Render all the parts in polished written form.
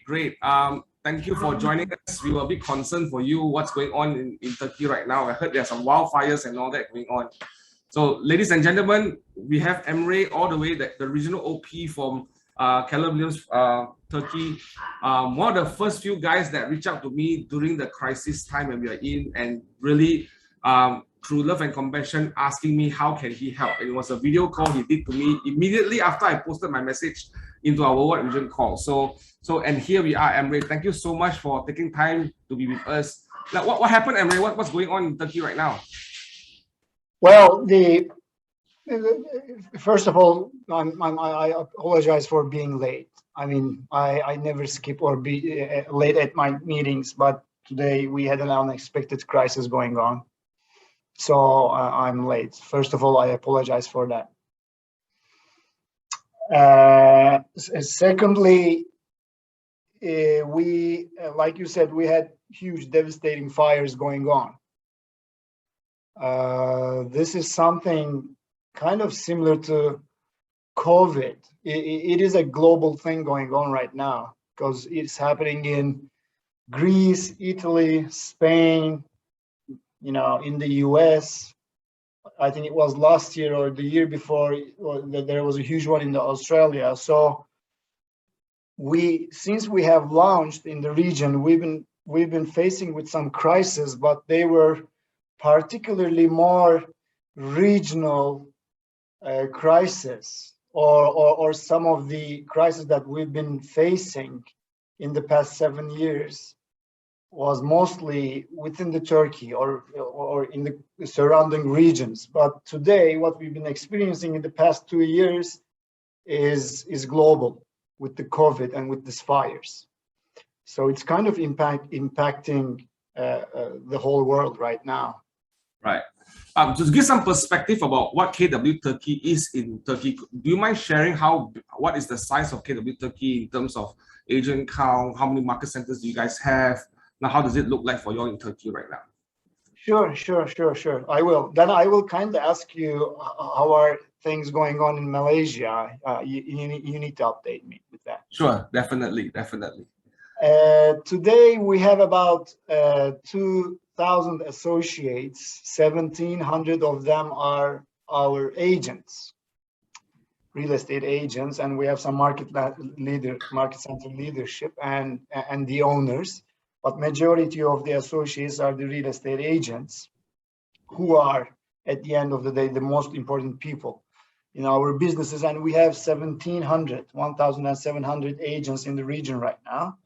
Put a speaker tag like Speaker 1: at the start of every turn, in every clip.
Speaker 1: great. Thank you for joining us. We were a bit concerned for you, what's going on in Turkey right now. I heard there's some wildfires and all that going on. So, ladies and gentlemen, we have Emre all the way, the regional OP from Keller, Turkey. One of the first few guys that reached out to me during the crisis time when we are in, and really through love and compassion, asking me how can he help. And it was a video call he did to me immediately after I posted my message into our worldwide region call. So and here we are, Emre. Thank you so much for taking time to be with us. Like, what happened, Emre? What's going on in Turkey right now?
Speaker 2: Well, first of all, I apologize for being late. I mean, I never skip or be late at my meetings, but today we had an unexpected crisis going on. So I'm late. First of all, I apologize for that. Secondly, we, like you said, we had huge devastating fires going on. This is something kind of similar to COVID. It is a global thing going on right now because it's happening in Greece, Italy, Spain, you know, in the US. I think it was last year or the year before there was a huge one in Australia. So since we have launched in the region, we've been facing with some crises, but they were particularly more regional crisis, or some of the crises that we've been facing in the past 7 years was mostly within the Turkey or in the surrounding regions. But today, what we've been experiencing in the past 2 years is global with the COVID and with these fires. So it's kind of impacting the whole world right now.
Speaker 1: Right. To give some perspective about what KW Turkey is in Turkey, do you mind sharing what is the size of KW Turkey in terms of agent count? How many market centers do you guys have? Now, how does it look like for you in Turkey right now?
Speaker 2: Sure. I will. Then I will kind of ask you how are things going on in Malaysia. You need to update me with that.
Speaker 1: Sure, definitely.
Speaker 2: Today we have about 2,000 associates. 1,700 of them are our agents, real estate agents, and we have some market center leadership and the owners. But majority of the associates are the real estate agents, who are at the end of the day the most important people in our businesses. And we have 1,700 agents in the region right now.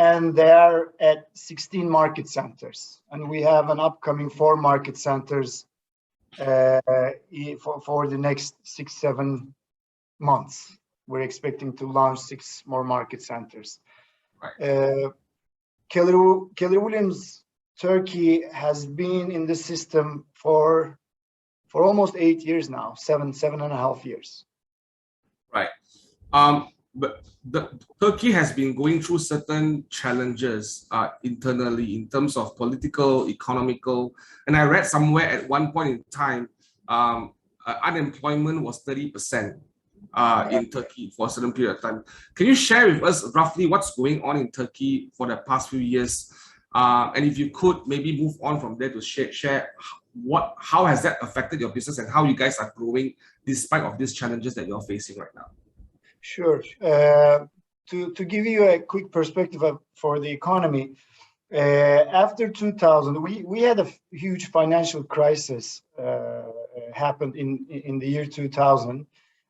Speaker 2: And they are at 16 market centers, and we have an upcoming 4 market centers for the next 6-7 months. We're expecting to launch 6 more market centers.
Speaker 1: Right.
Speaker 2: Keller Williams Turkey has been in the system for almost 8 years now, 7.5 years.
Speaker 1: Right. But Turkey has been going through certain challenges internally in terms of political, economical, and I read somewhere at one point in time, unemployment was 30% in Turkey for a certain period of time. Can you share with us roughly what's going on in Turkey for the past few years? And if you could maybe move on from there to share how has that affected your business and how you guys are growing despite of these challenges that you're facing right now?
Speaker 2: Sure. To give you a quick perspective for the economy, after 2000, we had a huge financial crisis happened in the year 2000,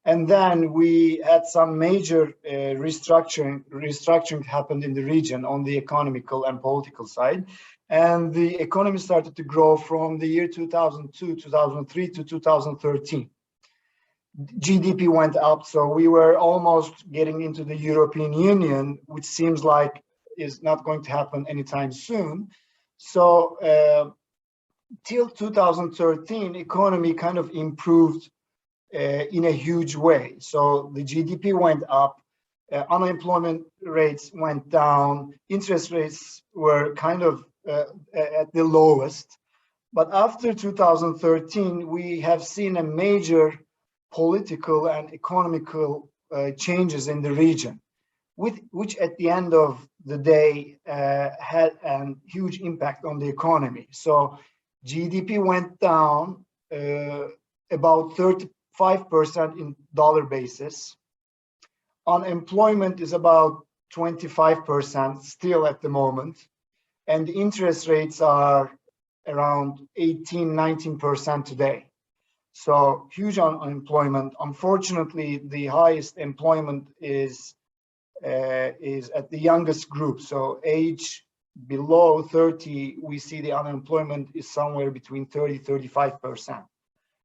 Speaker 2: and then we had some major restructuring happened in the region on the economical and political side, and the economy started to grow from the year 2002, 2003 to 2013. GDP went up, so we were almost getting into the European Union, which seems like is not going to happen anytime soon. So till 2013, economy kind of improved in a huge way. So the GDP went up, unemployment rates went down, interest rates were kind of at the lowest. But after 2013, we have seen a major political and economical changes in the region, which at the end of the day had a huge impact on the economy. So GDP went down about 35% in dollar basis. Unemployment is about 25% still at the moment. And the interest rates are around 18-19% today. So huge unemployment. Unfortunately, the highest employment is at the youngest group. So age below 30, we see the unemployment is somewhere between 30-35%.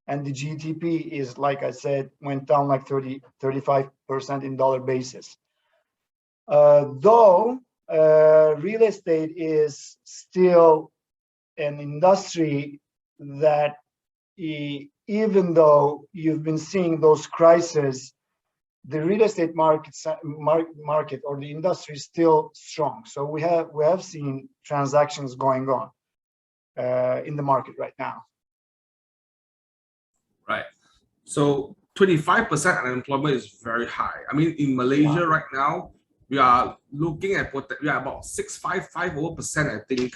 Speaker 2: And the GDP is, like I said, went down like 35% in dollar basis. Though real estate is still an industry that, even though you've been seeing those crises, the real estate market or the industry is still strong. So we have seen transactions going on in the market right now.
Speaker 1: Right. So 25% unemployment is very high. I mean, in Malaysia right now, we are looking at we are about 6.55%, I think.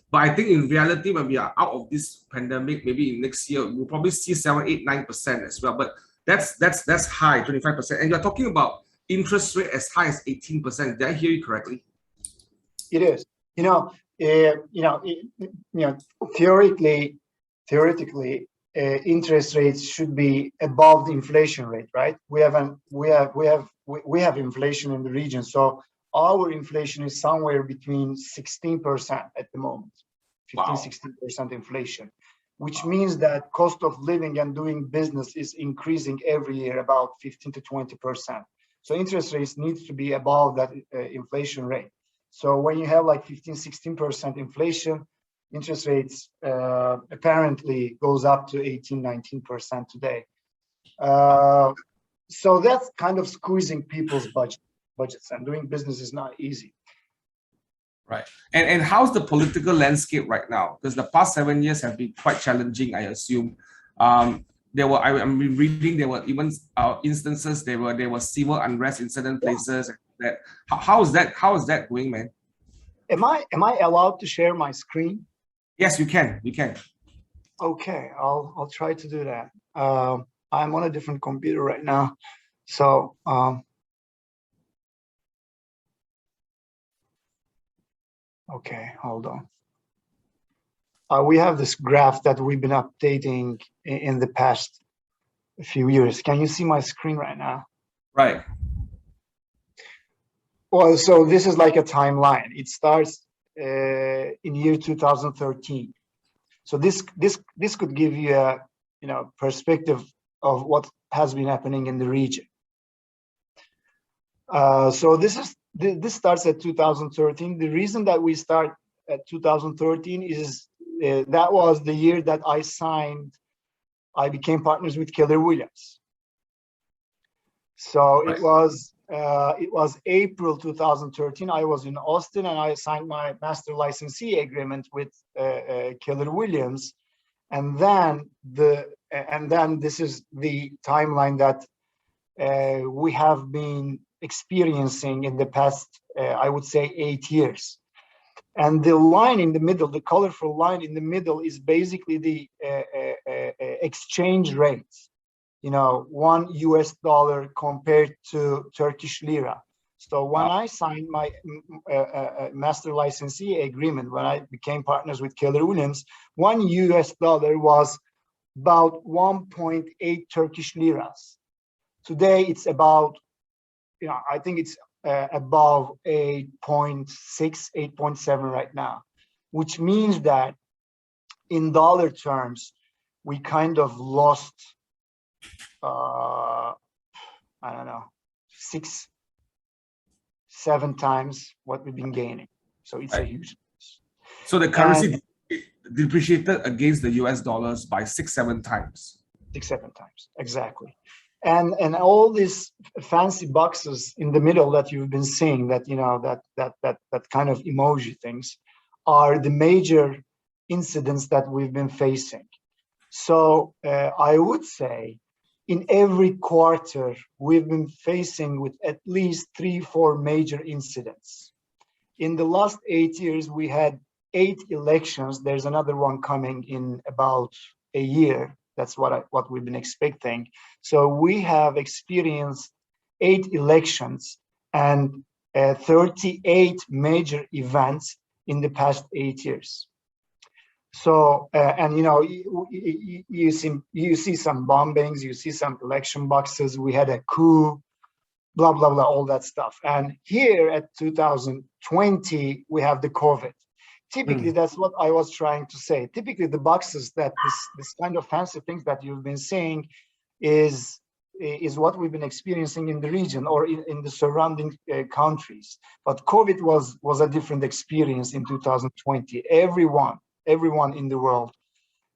Speaker 1: But I think in reality, when we are out of this pandemic, maybe in next year, we'll probably see 7, 8, 9% as well. But that's high, 25%. And you're talking about interest rate as high as 18%. Did I hear you correctly?
Speaker 2: It is. Theoretically, interest rates should be above the inflation rate, right? We have inflation in the region, so our inflation is somewhere between 16% at the moment, 15-16% inflation, which means that cost of living and doing business is increasing every year about 15 to 20%. So interest rates needs to be above that inflation rate. So when you have like 15-16% inflation, interest rates apparently goes up to 18-19% today. So that's kind of squeezing people's budgets, and doing business is not easy.
Speaker 1: Right. And how's the political landscape right now? Because the past 7 years have been quite challenging, I assume. I'm reading there were even instances there were civil unrest in certain places. That how is that going, man?
Speaker 2: Am I allowed to share my screen?
Speaker 1: Yes, you can. You can.
Speaker 2: Okay, I'll try to do that. I'm on a different computer right now, so okay, hold on. We have this graph that we've been updating in the past few years. Can you see my screen right now?
Speaker 1: Right.
Speaker 2: Well, so this is like a timeline. It starts in year 2013. So this could give you a perspective of what has been happening in the region. So this starts at 2013. The reason that we start at 2013 is that was the year that I became partners with Keller Williams. So right. It was April 2013. I was in Austin and I signed my master licensee agreement with Keller Williams, and then this is the timeline that we have been experiencing in the past, I would say, 8 years. And the line in the middle, the colorful line in the middle, is basically the exchange rates. $1 US compared to Turkish lira. So when I signed my master licensee agreement, when I became partners with Keller Williams, $1 US was about 1.8 Turkish liras. Today it's about, I think it's above 8.6, 8.7 right now, which means that in dollar terms, we kind of lost, I don't know, 6-7 times what we've been gaining. So it's a huge.
Speaker 1: So the currency depreciated against the US dollars by 6-7 times.
Speaker 2: 6-7 times, exactly. And all these fancy boxes in the middle that you've been seeing, that that kind of emoji things, are the major incidents that we've been facing. So I would say in every quarter, we've been facing with at least 3-4 major incidents. In the last 8 years, we had 8 elections. There's another one coming in about a year. That's what we've been expecting. So we have experienced 8 elections and 38 major events in the past 8 years. So, and you know, you see some bombings, you see some election boxes. We had a coup, blah, blah, blah, all that stuff. And here at 2020, we have the COVID. Typically, that's what I was trying to say. Typically, the boxes that this kind of fancy things that you've been saying is what we've been experiencing in the region or in the surrounding countries. But COVID was a different experience in 2020. Everyone in the world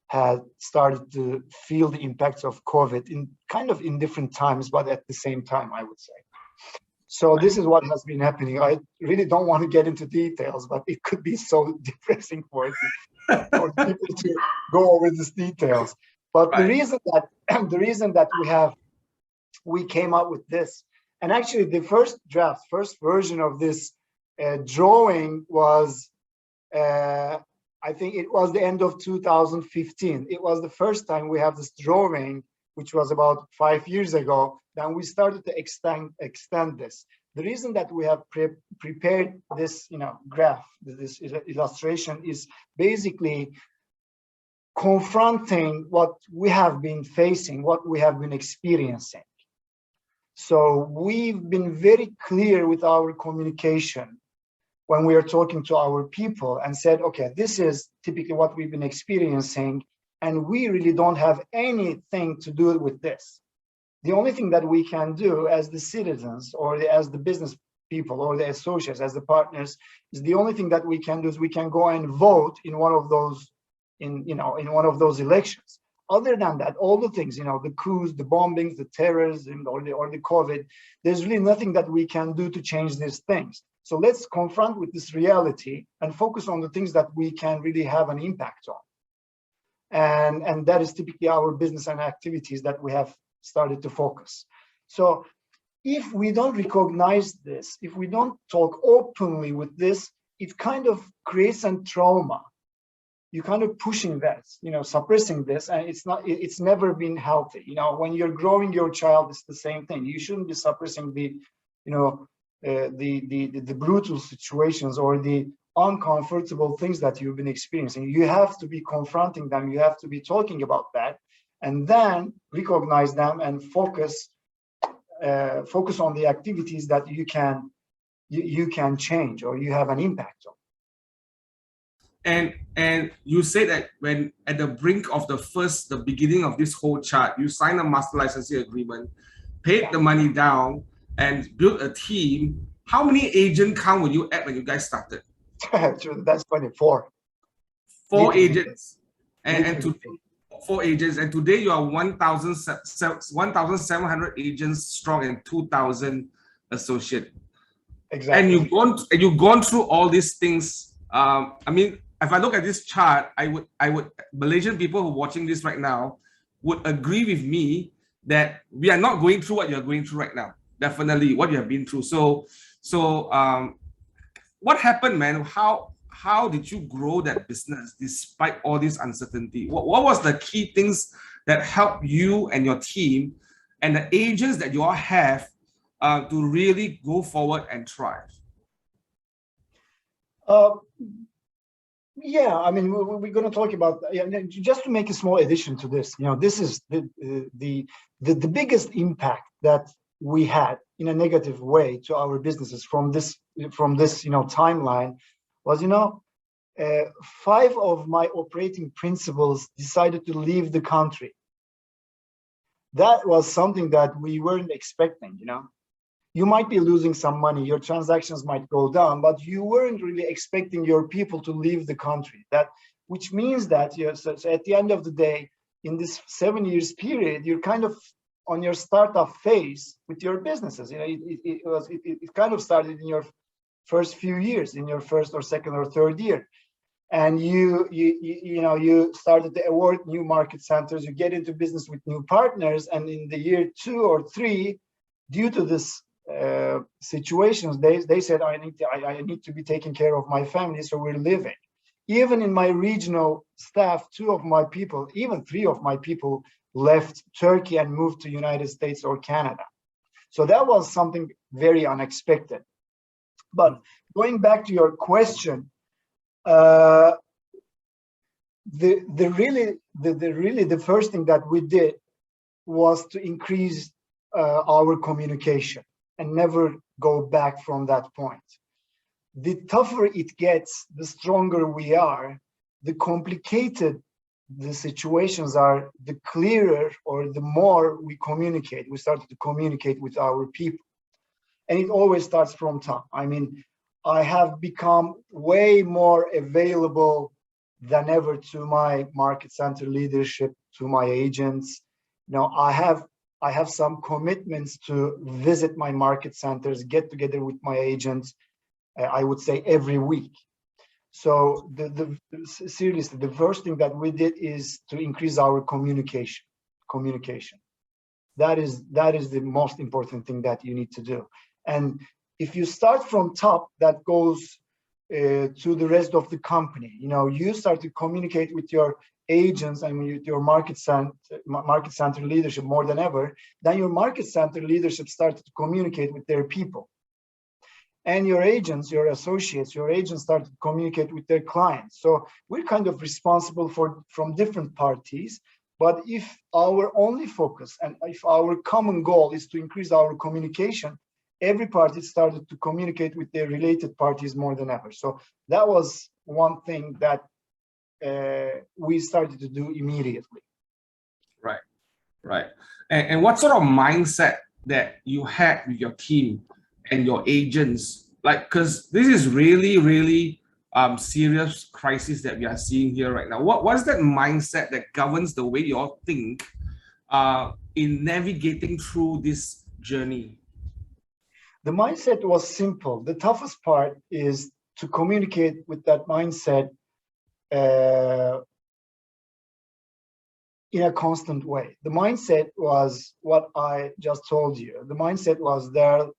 Speaker 2: had started to feel the impacts of COVID in different times, but at the same time, I would say. So this is what has been happening. I really don't want to get into details, but it could be so depressing for people to go over these details. But the reason that we came up with this, and actually the first version of this drawing was, I think it was the end of 2015. It was the first time we have this drawing, which was about 5 years ago. Then we started to extend this. The reason that we have prepared this, graph, this illustration, is basically confronting what we have been facing, what we have been experiencing. So we've been very clear with our communication when we are talking to our people and said, okay, this is typically what we've been experiencing, and we really don't have anything to do with this. The only thing that we can do as the citizens or as the business people or the associates, as the partners, is the only thing that we can do is we can go and vote in one of those, in one of those elections. Other than that, all the things, the coups, the bombings, the terrorism, or the COVID, there's really nothing that we can do to change these things. So let's confront with this reality and focus on the things that we can really have an impact on. And that is typically our business and activities that we have started to focus. So if we don't recognize this, if we don't talk openly with this, it kind of creates a trauma. You're kind of pushing that, suppressing this, and it's never been healthy. When you're growing your child, it's the same thing. You shouldn't be suppressing the brutal situations or the uncomfortable things that you've been experiencing. You have to be confronting them. You have to be talking about that, and then recognize them and focus on the activities that you can change or you have an impact on.
Speaker 1: And you say that when at the brink of the beginning of this whole chart, you signed a master licensing agreement, paid the money down, and built a team. How many agent count were you at when you guys started?
Speaker 2: That's funny. 4
Speaker 1: agents, and today 4 agents, and today you are 1,700 agents strong and 2,000 associates.
Speaker 2: Exactly.
Speaker 1: And you've gone through all these things. I mean, if I look at this chart, I would Malaysian people who are watching this right now would agree with me that we are not going through what you're going through right now. Definitely what you have been through. So what happened, man? How did you grow that business despite all this uncertainty? What was the key things that helped you and your team and the agents that you all have to really go forward and thrive?
Speaker 2: Yeah, I mean, we're going to talk about, just to make a small addition to this. This is the biggest impact that we had in a negative way to our businesses from this timeline was 5 of my operating principals decided to leave the country. That was something that we weren't expecting. You might be losing some money, your transactions might go down, but you weren't really expecting your people to leave the country. Which means that so at the end of the day, in this 7 years period, you're kind of on your startup phase with your businesses. It kind of started in your first few years, in your first or second or third year. and you started to award new market centers, you get into business with new partners, and in the year 2 or 3, due to this situations, they said, I need to be taking care of my family, so we're leaving. Even in my regional staff, 2 of my people, even 3 of my people left Turkey and moved to United States or Canada. So that was something very unexpected. But going back to your question, the first thing that we did was to increase our communication and never go back from that point. The tougher it gets, the stronger we are, the complicated the situations are, the clearer or the more we communicate. We started to communicate with our people. And it always starts from top. I mean, I have become way more available than ever to my market center leadership, to my agents. I have some commitments to visit my market centers, get together with my agents, I would say every week. So seriously, the first thing that we did is to increase our communication. That is the most important thing that you need to do. And if you start from top, that goes to the rest of the company. You start to communicate with your agents and with your market center leadership more than ever. Then your market center leadership started to communicate with their people. And your agents, your associates, your agents start to communicate with their clients. So we're kind of responsible from different parties. But if our only focus and if our common goal is to increase our communication, every party started to communicate with their related parties more than ever. So that was one thing that we started to do immediately.
Speaker 1: Right. And what sort of mindset that you had with your team and your agents, because this is really serious crisis that we are seeing here right now. What is that mindset that governs the way you all think in navigating through this journey?
Speaker 2: The mindset was simple. The toughest part is to communicate with that mindset in a constant way. The mindset was what I just told you. The mindset was there are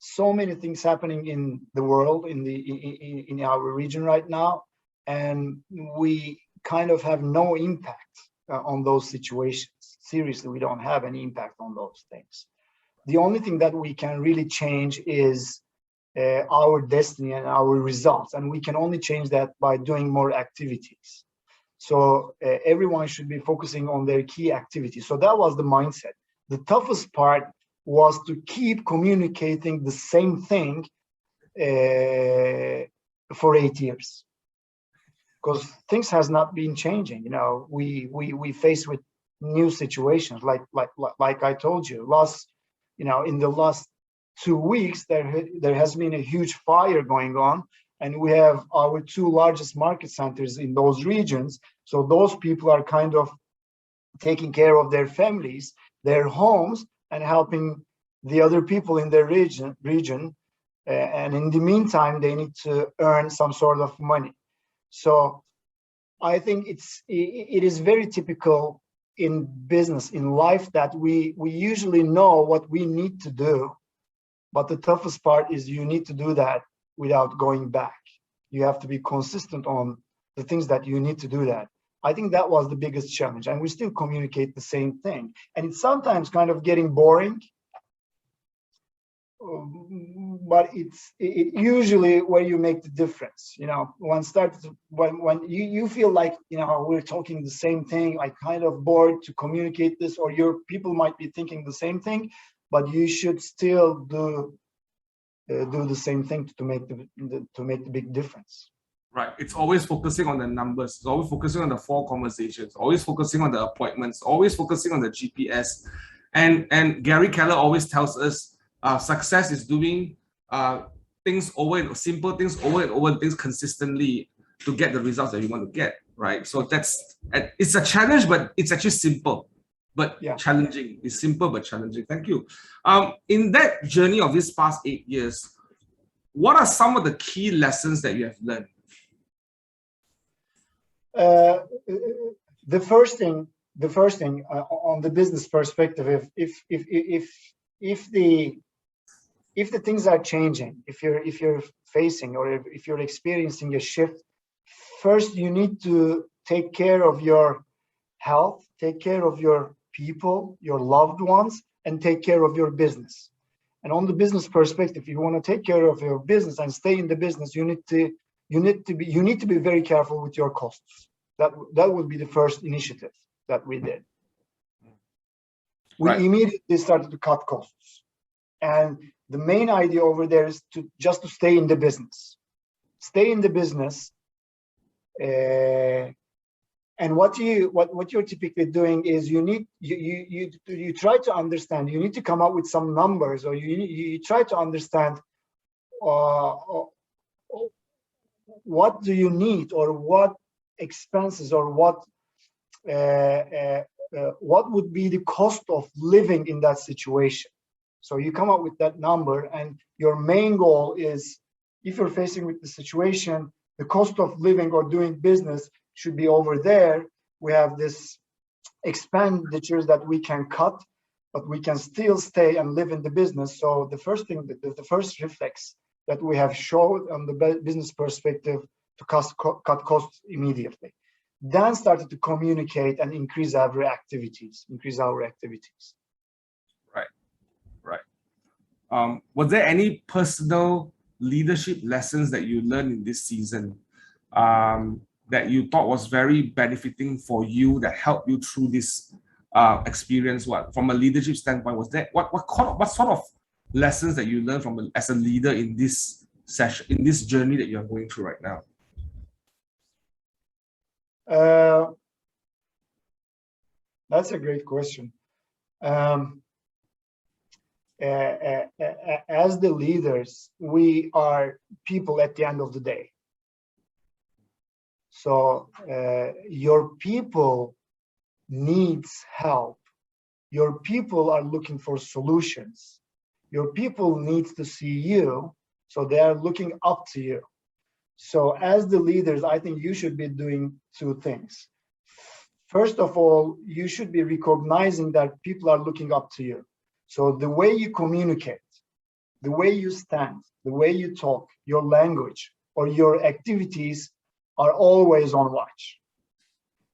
Speaker 2: so many things happening in the world, in our region right now, and we kind of have no impact on those situations. Seriously, we don't have any impact on those things. The only thing that we can really change is our destiny and our results, and we can only change that by doing more activities. So everyone should be focusing on their key activities. So that was the mindset. The toughest part was to keep communicating the same thing for 8 years, because things has not been changing. We face with new situations, like I told you. In the last 2 weeks, there has been a huge fire going on, and we have our 2 largest market centers in those regions. So those people are kind of taking care of their families, their homes, and helping the other people in their region. And in the meantime, they need to earn some sort of money. So I think it is very typical in business, in life, that we usually know what we need to do, but the toughest part is you need to do that without going back. You have to be consistent on the things that you need to do that. I think that was the biggest challenge, and we still communicate the same thing. And it's sometimes kind of getting boring, but it's usually where you make the difference. When you feel like we're talking the same thing, I kind of bored to communicate this, or your people might be thinking the same thing, but you should still do the same thing to make the big difference.
Speaker 1: Right. It's always focusing on the numbers. It's always focusing on the 4 conversations. Always focusing on the appointments. Always focusing on the GPS. And Gary Keller always tells us success is doing things simple things over and over things consistently to get the results that you want to get. Right. So it's a challenge, but it's actually simple, but challenging. It's simple but challenging. Thank you. In that journey of this past 8 years, what are some of the key lessons that you have learned?
Speaker 2: Uh, the first thing on the business perspective, if the things are changing, if you're facing or if you're experiencing a shift, first you need to take care of your health, take care of your people, your loved ones, and take care of your business. And on the business perspective, if you want to take care of your business and stay in the business, you need to be very careful with your costs. That would be the first initiative that we did. We
Speaker 1: Right.
Speaker 2: immediately started to cut costs. And the main idea over there is to just to stay in the business. Stay in the business. And what you're typically doing is you try to understand. You need to come up with some numbers, or you try to understand what do you need, or what expenses, or what would be the cost of living in that situation. So you come up with that number, and your main goal is, if you're facing with the situation, the cost of living or doing business should be over there. We have this expenditures that we can cut, but we can still stay and live in the business. So the first thing, the first reflex that we have showed on the business perspective, to cut costs immediately. Then started to communicate and increase our activities.
Speaker 1: Right. Was there any personal leadership lessons that you learned in this season that you thought was very benefiting for you, that helped you through this experience? What, from a leadership standpoint, was there what sort of lessons that you learned as a leader in this session, in this journey that you are going through right now?
Speaker 2: That's a great question. As the leaders, we are people at the end of the day. So your people needs help. Your people are looking for solutions. Your people needs to see you, so they are looking up to you. So as the leaders, I think you should be doing two things. First of all, you should be recognizing that people are looking up to you. So the way you communicate, the way you stand, the way you talk, your language or your activities are always on watch.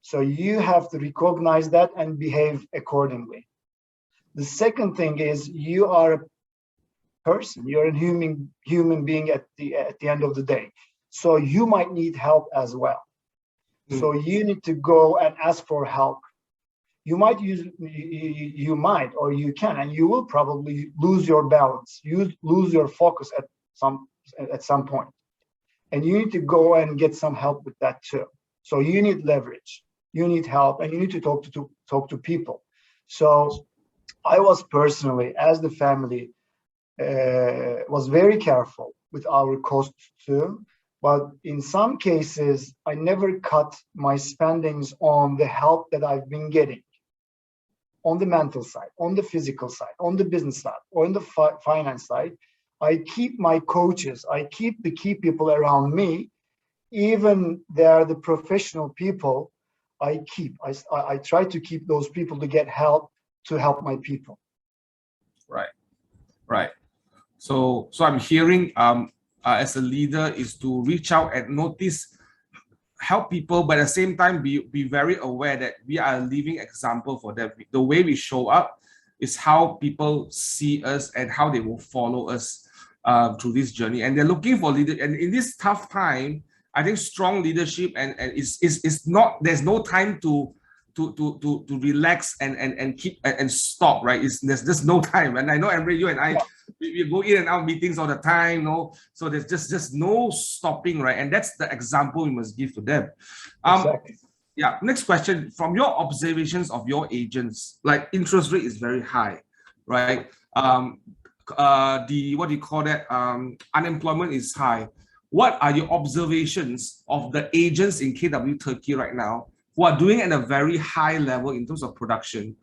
Speaker 2: So you have to recognize that and behave accordingly. The second thing is, you are a person, you're a human being at the end of the day. So you might need help as well. So you need to go and ask for help. You might or you can, and you will probably lose your balance. You lose your focus at some point, and you need to go and get some help with that too. So you need leverage, you need help, and you need to talk to people. So I was personally, as the family, was very careful with our costs too. But in some cases, I never cut my spendings on the help that I've been getting. On the mental side, on the physical side, on the business side, or on the finance side, I keep my coaches, I keep the key people around me, even they are the professional people, I try to keep those people to get help, to help my people.
Speaker 1: Right. So I'm hearing as a leader is to reach out and notice, help people, but at the same time be very aware that we are a living example for them. The way we show up is how people see us and how they will follow us through this journey. And they're looking for leader. And in this tough time, I think strong leadership and is not, there's no time to relax and keep and stop, right? There's just no time. And I know, Emre, you and I, we go in and out meetings all the time, no? So there's just no stopping, right? And that's the example we must give to them.
Speaker 2: Exactly.
Speaker 1: Yeah, next question. From your observations of your agents, like interest rate is very high, right? What do you call that? Unemployment is high. What are your observations of the agents in KW Turkey right now who are doing at a very high level in terms of production?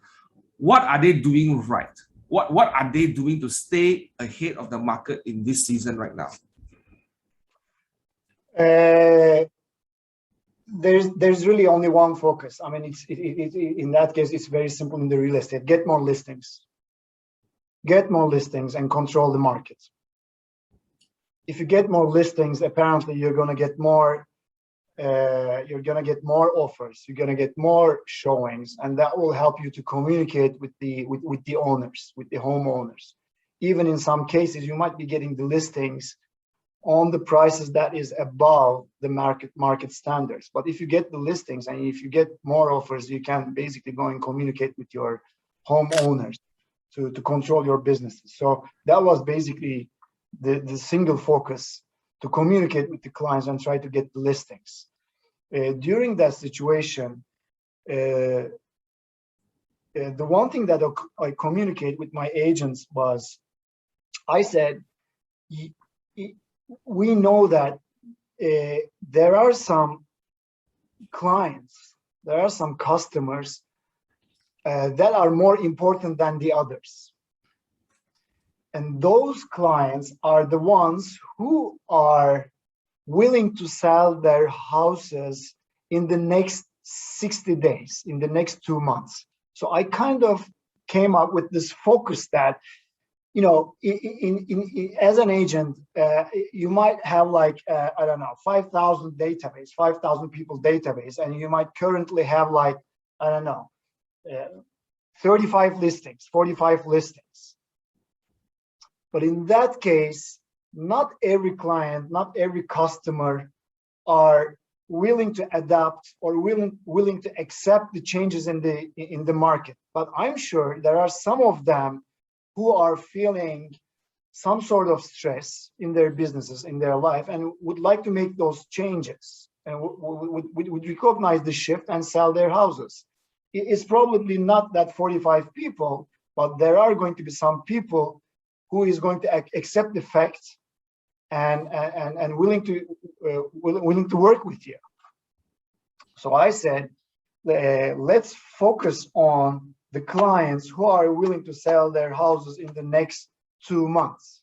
Speaker 1: What are they doing right? What are they doing to stay ahead of the market in this season right now?
Speaker 2: there's really only one focus. I mean, in that case, it's very simple in the real estate. Get more listings. Get more listings and control the market. If you get more listings, apparently you're going to get more. You're going to get more offers. You're going to get more showings, and that will help you to communicate with the owners, with the homeowners. Even in some cases, you might be getting the listings on the prices that is above the market standards. But if you get the listings and if you get more offers, you can basically go and communicate with your homeowners to control your businesses. So that was basically the single focus, to communicate with the clients and try to get the listings. During that situation, the one thing that I communicate with my agents was, I said, we know that there are some clients, there are some customers that are more important than the others. And those clients are the ones who are willing to sell their houses in the next 60 days, in the next 2 months. So I kind of came up with this focus that, you know, as an agent, you might have like, I don't know, 5,000 database, 5,000 people database, and you might currently have like, I don't know, 35 listings, 45 listings. But in that case, not every client, not every customer are willing to adapt or willing to accept the changes in the market. But I'm sure there are some of them who are feeling some sort of stress in their businesses, in their life, and would like to make those changes and would recognize the shift and sell their houses. It's probably not that 45 people, but there are going to be some people who is going to accept the fact and willing to work with you. So I said, let's focus on the clients who are willing to sell their houses in the next 2 months.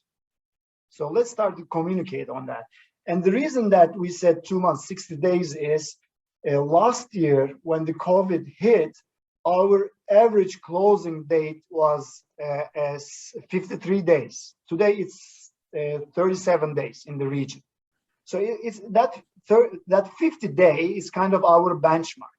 Speaker 2: So let's start to communicate on that. And the reason that we said 2 months, 60 days is last year when the COVID hit, our average closing date was 53 days. Today it's 37 days in the region. So it's that 50 day is kind of our benchmark.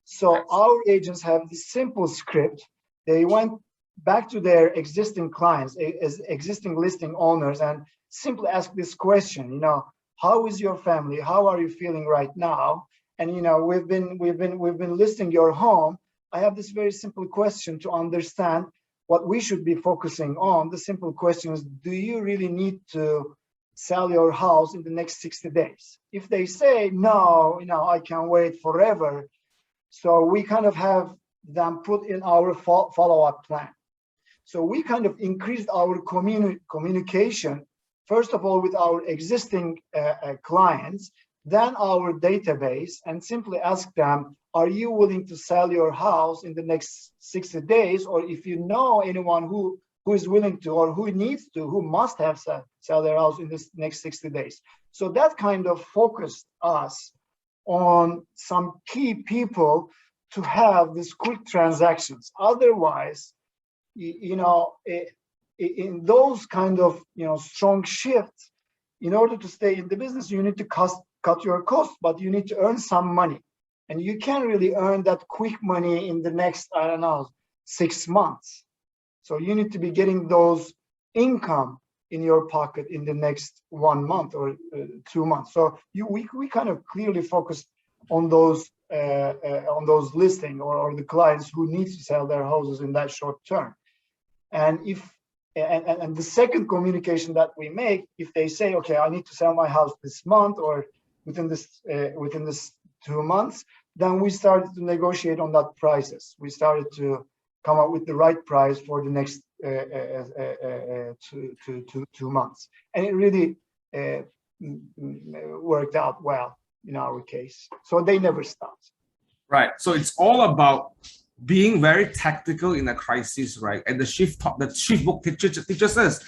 Speaker 2: So our agents have this simple script. They went back to their existing clients, existing listing owners, and simply ask this question, you know, how is your family? How are you feeling right now? And, you know, we've been listing your home. I have this very simple question to understand what we should be focusing on. The simple question is, do you really need to sell your house in the next 60 days? If they say, no, you know, I can wait forever. So we kind of have them put in our follow-up plan. So we kind of increased our communication, first of all, with our existing clients, then our database, and simply ask them, are you willing to sell your house in the next 60 days? Or if you know anyone who is willing to, or who needs to, who must have sell their house in this next 60 days. So that kind of focused us on some key people to have these quick transactions. Otherwise, you know, in those kind of, you know, strong shifts, in order to stay in the business, you need to cut your costs, but you need to earn some money. And you can't really earn that quick money in the next, I don't know, 6 months. So you need to be getting those income in your pocket in the next 1 month or 2 months. So we kind of clearly focused on those listing or the clients who need to sell their houses in that short term. And and the second communication that we make, if they say, okay, I need to sell my house this month or within this 2 months, then we started to negotiate on that prices. We started to come up with the right price for the next 2 months. And it really worked out well in our case. So they never stopped.
Speaker 1: Right. So it's all about being very tactical in a crisis, right? And the shift book teaches us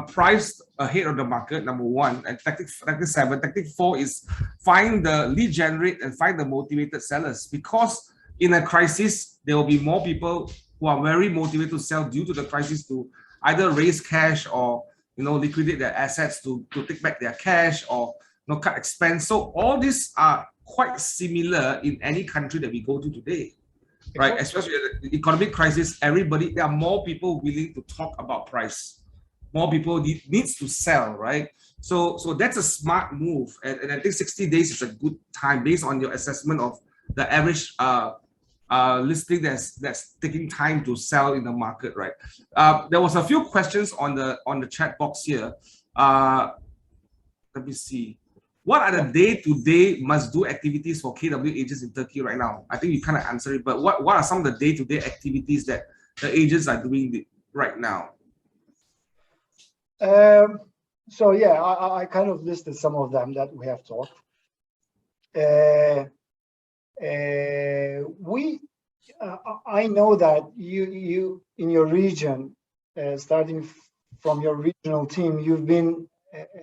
Speaker 1: price ahead of the market, number one. And tactic 7, tactic 4 is find the lead generate and find the motivated sellers, because in a crisis there will be more people who are very motivated to sell due to the crisis, to either raise cash or liquidate their assets to take back their cash, or cut expense. So all these are quite similar in any country that we go to today, right? Especially the economic crisis, there are more people willing to talk about price. More people needs to sell, right? So that's a smart move, and I think 60 days is a good time based on your assessment of the average listing that's taking time to sell in the market, right? There was a few questions on the chat box here. Let me see. What are the day-to-day must-do activities for KW agents in Turkey right now? I think you kind of answered it, but what are some of the day-to-day activities that the agents are doing right now?
Speaker 2: So yeah, I kind of listed some of them that we have talked. I know that you in your region, starting from your regional team, you've been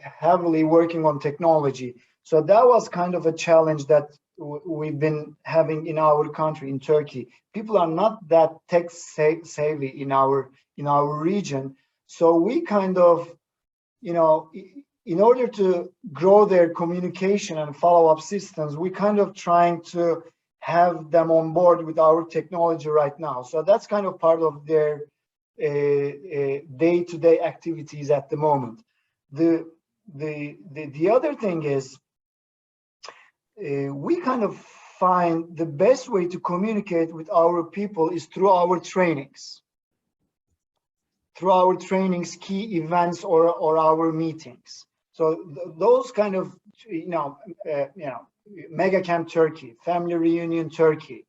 Speaker 2: heavily working on technology. So that was kind of a challenge that we've been having in our country, in Turkey. People are not that tech savvy in our region. So we kind of, in order to grow their communication and follow-up systems, we kind of trying to have them on board with our technology right now. So that's kind of part of their day-to-day activities at the moment. The other thing is, we kind of find the best way to communicate with our people is through our trainings. Through our trainings, key events, or our meetings. So those kind of, Mega Camp Turkey, Family Reunion Turkey,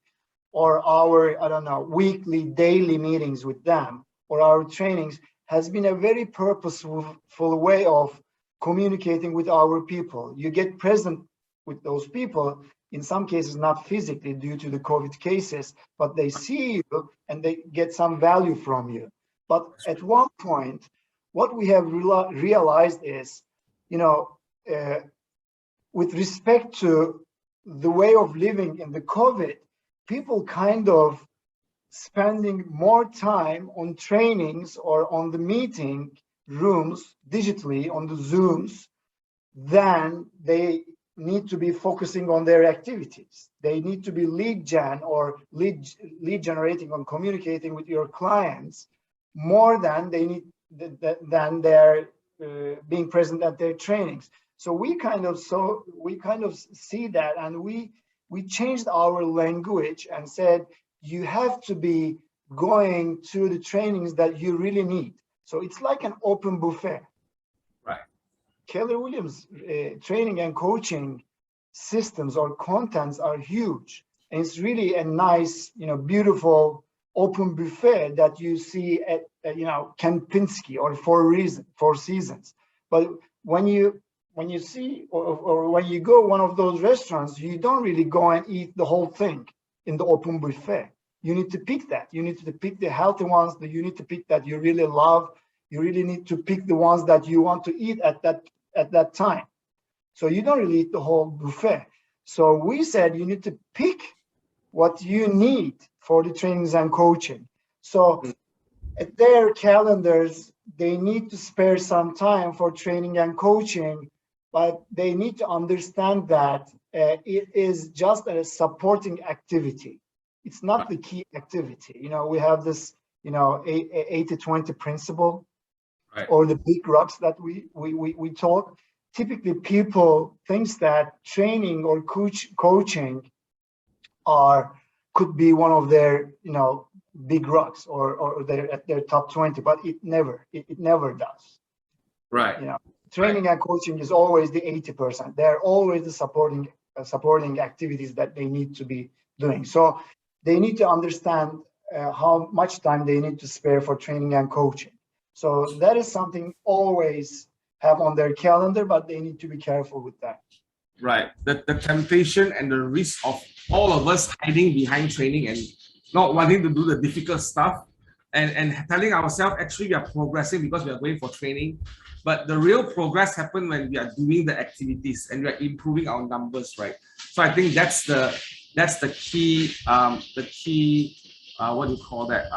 Speaker 2: or our, weekly, daily meetings with them, or our trainings, has been a very purposeful way of communicating with our people. You get present with those people, in some cases not physically due to the COVID cases, but they see you and they get some value from you. But at one point, what we have realized is, with respect to the way of living in the COVID, people kind of spending more time on trainings or on the meeting rooms digitally, on the Zooms, than they need to be focusing on their activities. They need to be lead generating on communicating with your clients more than they're being present at their trainings. So we kind of see that, and we changed our language and said, you have to be going to the trainings that you really need. So it's like an open buffet.
Speaker 1: Right.
Speaker 2: Keller Williams training and coaching systems or contents are huge, and it's really a nice, beautiful open buffet that you see at Kempinski or Four Seasons. But when you see or when you go one of those restaurants, you don't really go and eat the whole thing in the open buffet. You need to pick that. You need to pick the healthy ones that you need to pick that you really love. You really need to pick the ones that you want to eat at that time. So you don't really eat the whole buffet. So we said you need to pick what you need for the trainings and coaching. So at their calendars, they need to spare some time for training and coaching, but they need to understand that it is just a supporting activity. It's not the key activity. We have this, 80-20 principle,
Speaker 1: right,
Speaker 2: or the big rocks that we talk. Typically, people thinks that training or coaching could be one of their, big rocks or their top 20, but it never does.
Speaker 1: Right.
Speaker 2: Training and coaching is always the 80%. They're always the supporting activities that they need to be doing. So they need to understand how much time they need to spare for training and coaching. So that is something always have on their calendar, but they need to be careful with that.
Speaker 1: Right. The temptation and the risk of all of us hiding behind training and not wanting to do the difficult stuff, and telling ourselves actually we are progressing because we are going for training. But the real progress happens when we are doing the activities and we are improving our numbers, right? So I think that's the key what do you call that,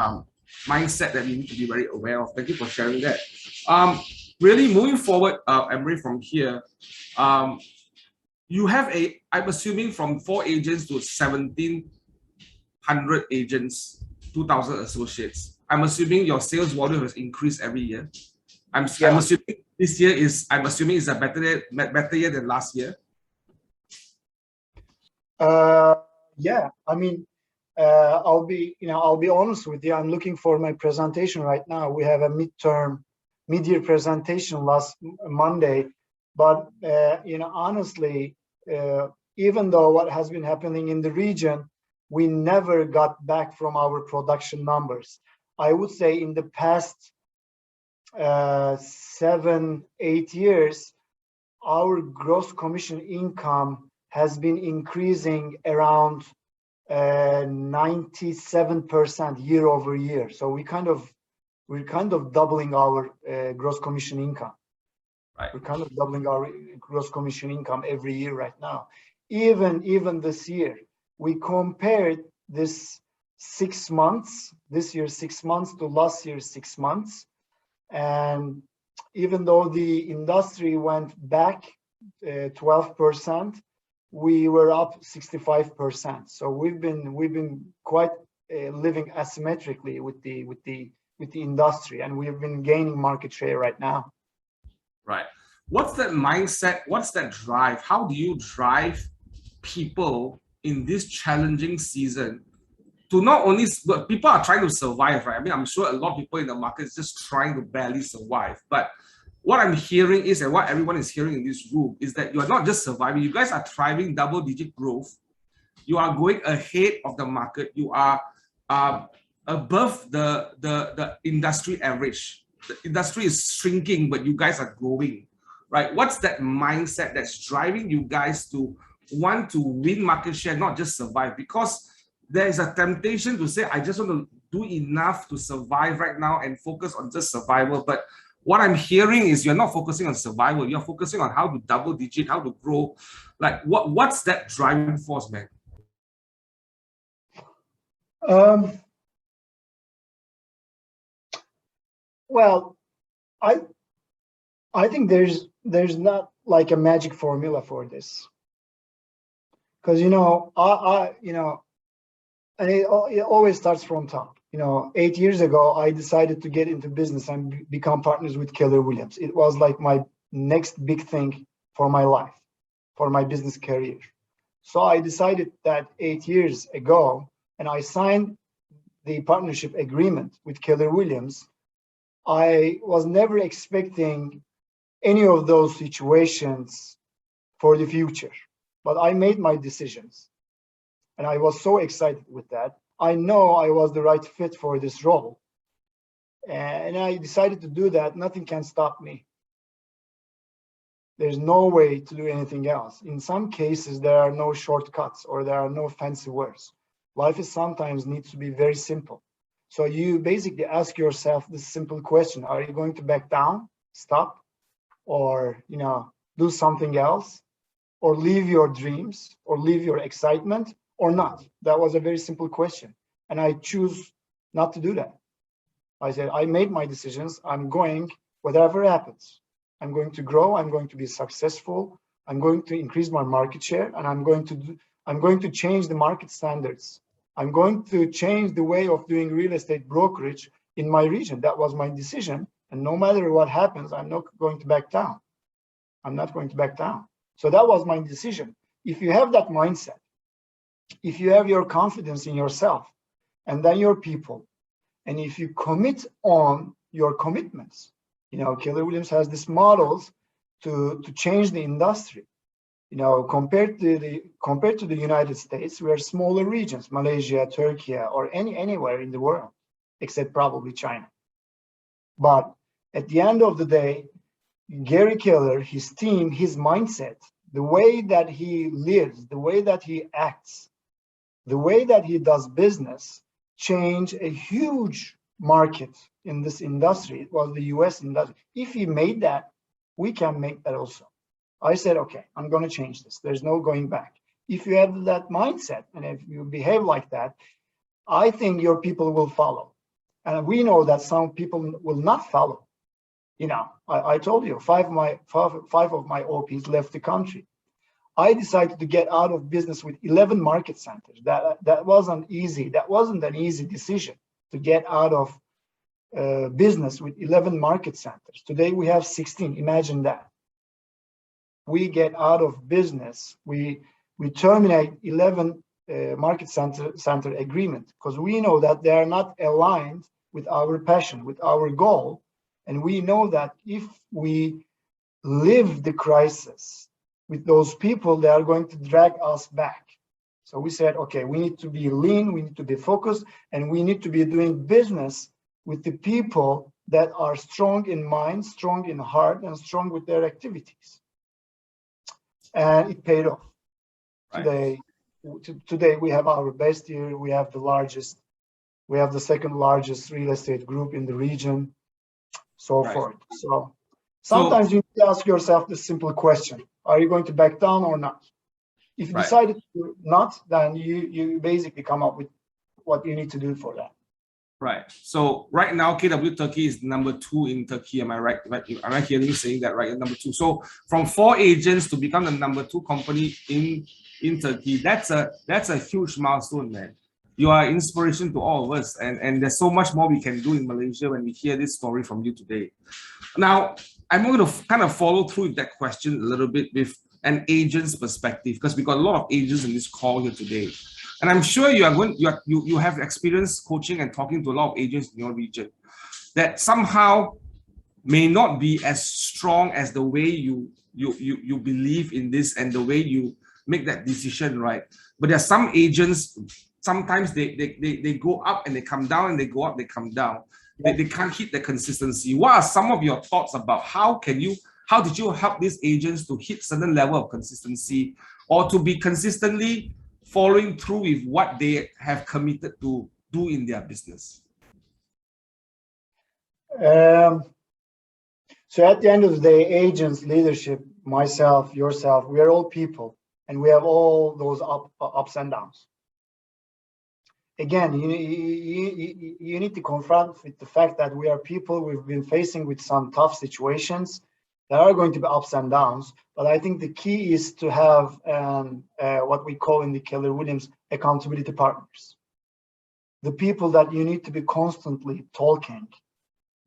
Speaker 1: mindset that we need to be very aware of. Thank you for sharing that. Really moving forward, Emre, from here, you have I'm assuming from 4 agents to 1,700 agents, 2,000 associates. I'm assuming your sales volume has increased every year. I'm assuming this year is a better year than last year.
Speaker 2: Yeah, I mean, I'll be honest with you. I'm looking for my presentation right now. We have a mid-year presentation last Monday, but honestly, even though what has been happening in the region, we never got back from our production numbers. I would say in the past 7-8 years, our gross commission income has been increasing around 97% year over year. So we're kind of doubling our gross commission income.
Speaker 1: Right.
Speaker 2: We're kind of doubling our gross commission income every year right now. Even this year, we compared this 6 months, this year 6 months to last year 6 months, and even though the industry went back 12%, we were up 65%. So we've been quite living asymmetrically with the industry, and we've been gaining market share right now.
Speaker 1: Right. What's that mindset? What's that drive? How do you drive people in this challenging season to not only, but people are trying to survive, right? I mean, I'm sure a lot of people in the market is just trying to barely survive. But what I'm hearing is, and what everyone is hearing in this room, is that you are not just surviving, you guys are thriving double-digit growth. You are going ahead of the market. You are above the industry average. The industry is shrinking, but you guys are growing, right? What's that mindset that's driving you guys to want to win market share, not just survive? Because there is a temptation to say, I just want to do enough to survive right now and focus on just survival. But what I'm hearing is you're not focusing on survival. You're focusing on how to double digit, how to grow. Like what's that driving force, man?
Speaker 2: Well, I think there's not like a magic formula for this, because and it always starts from top. 8 years ago, I decided to get into business and become partners with Keller Williams. It was like my next big thing for my life, for my business career. So I decided that 8 years ago, and I signed the partnership agreement with Keller Williams. I was never expecting any of those situations for the future, but I made my decisions. And I was so excited with that. I know I was the right fit for this role. And I decided to do that. Nothing can stop me. There's no way to do anything else. In some cases, there are no shortcuts or there are no fancy words. Life is sometimes needs to be very simple. So you basically ask yourself this simple question: are you going to back down, stop, or do something else, or leave your dreams, or leave your excitement, or not? That was a very simple question. And I choose not to do that. I said, I made my decisions. I'm going, whatever happens. I'm going to grow. I'm going to be successful. I'm going to increase my market share, and I'm going to change the market standards. I'm going to change the way of doing real estate brokerage in my region. That was my decision. And no matter what happens, I'm not going to back down. I'm not going to back down. So that was my decision. If you have that mindset, if you have your confidence in yourself and then your people, and if you commit on your commitments, Keller Williams has these models to change the industry. Compared to the United States, we are smaller regions, Malaysia, Turkey, or anywhere in the world, except probably China. But at the end of the day, Gary Keller, his team, his mindset, the way that he lives, the way that he acts, the way that he does business change a huge market in this industry. It was the US industry. If he made that, we can make that also. I said, okay, I'm going to change this. There's no going back. If you have that mindset and if you behave like that, I think your people will follow. And we know that some people will not follow. You know, I told you, five of my OPs left the country. I decided to get out of business with 11 market centers. That wasn't easy. That wasn't an easy decision to get out of business with 11 market centers. Today we have 16. Imagine that. We get out of business. We terminate 11 market center agreement because we know that they are not aligned with our passion, with our goal. And we know that if we live the crisis with those people, they are going to drag us back. So we said, okay, we need to be lean, we need to be focused, and we need to be doing business with the people that are strong in mind, strong in heart, and strong with their activities. And it paid off. Right. Today we have our best year. We have the second largest real estate group in the region, so forth. So sometimes you need to ask yourself the simple question: are you going to back down or not? If you decided to not, then you basically come up with what you need to do for that.
Speaker 1: Right. So right now, KW Turkey is number 2 in Turkey. Am I right? Am I hearing you saying that right? Number 2. So from 4 agents to become the number 2 company in Turkey, that's a huge milestone, man. You are inspiration to all of us, and there's so much more we can do in Malaysia when we hear this story from you today. Now, I'm going to kind of follow through with that question a little bit with an agent's perspective, because we got a lot of agents in this call here today. And I'm sure you have experience coaching and talking to a lot of agents in your region that somehow may not be as strong as the way you believe in this and the way you make that decision, right? But there are some agents, sometimes they go up and they come down, and they go up, they come down. They can't hit the consistency. What are some of your thoughts about how did you help these agents to hit certain level of consistency, or to be consistently following through with what they have committed to do in their business?
Speaker 2: So at the end of the day, agents, leadership, myself, yourself, we are all people, and we have all those ups and downs. Again, you need to confront with the fact that we are people. We've been facing with some tough situations. There are going to be ups and downs, but I think the key is to have what we call in the Keller Williams accountability partners. The people that you need to be constantly talking.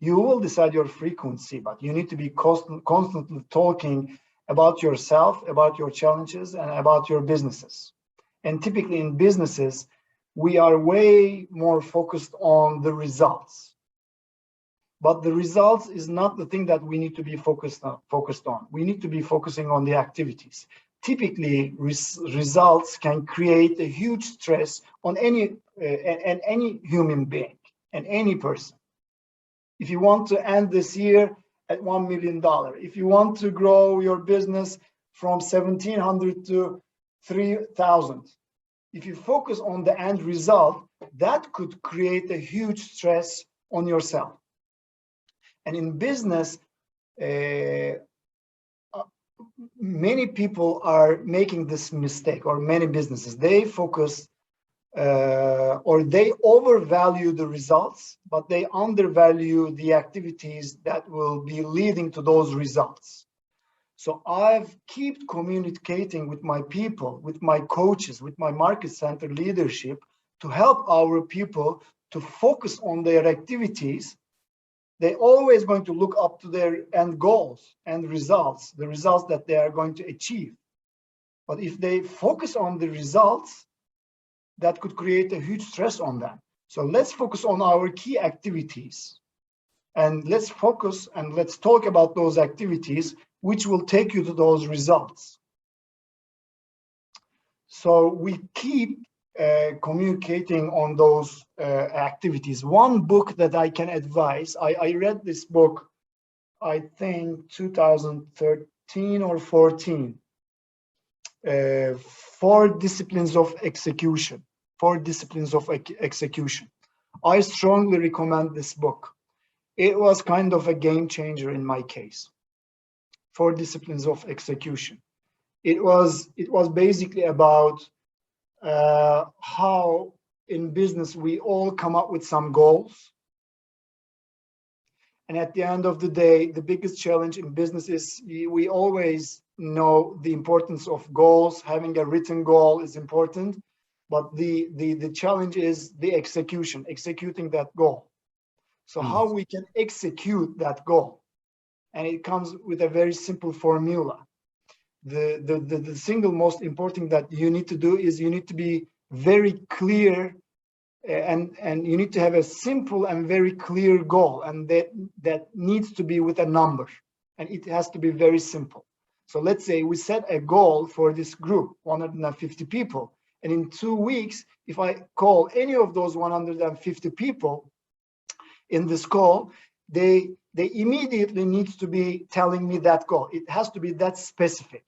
Speaker 2: You will decide your frequency, but you need to be constantly talking about yourself, about your challenges, and about your businesses. And typically in businesses, we are way more focused on the results. But the results is not the thing that we need to be focused on. We need to be focusing on the activities. Typically, results can create a huge stress on any human being and any person. If you want to end this year at $1 million, if you want to grow your business from 1,700 to 3,000, if you focus on the end result, that could create a huge stress on yourself. And in business, many people are making this mistake, or many businesses, they focus or they overvalue the results, but they undervalue the activities that will be leading to those results. So I've kept communicating with my people, with my coaches, with my market center leadership to help our people to focus on their activities. They're always going to look up to their end goals and results, the results that they are going to achieve. But if they focus on the results, that could create a huge stress on them. So let's focus on our key activities. And let's focus and let's talk about those activities which will take you to those results. So we keep communicating on those activities. One book that I can advise, I read this book, I think 2013 or 14, 4 Disciplines of Execution. 4 Disciplines of Execution. I strongly recommend this book. It was kind of a game changer in my case. 4 Disciplines of Execution. It was basically about how in business we all come up with some goals. And at the end of the day, the biggest challenge in business is we always know the importance of goals. Having a written goal is important, but the challenge is the executing that goal. So how we can execute that goal. And it comes with a very simple formula. The single most important that you need to do is you need to be very clear, and you need to have a simple and very clear goal, and that needs to be with a number, and it has to be very simple. So let's say we set a goal for this group, 150 people, and in 2 weeks, if I call any of those 150 people in this call, they immediately need to be telling me that goal. It has to be that specific.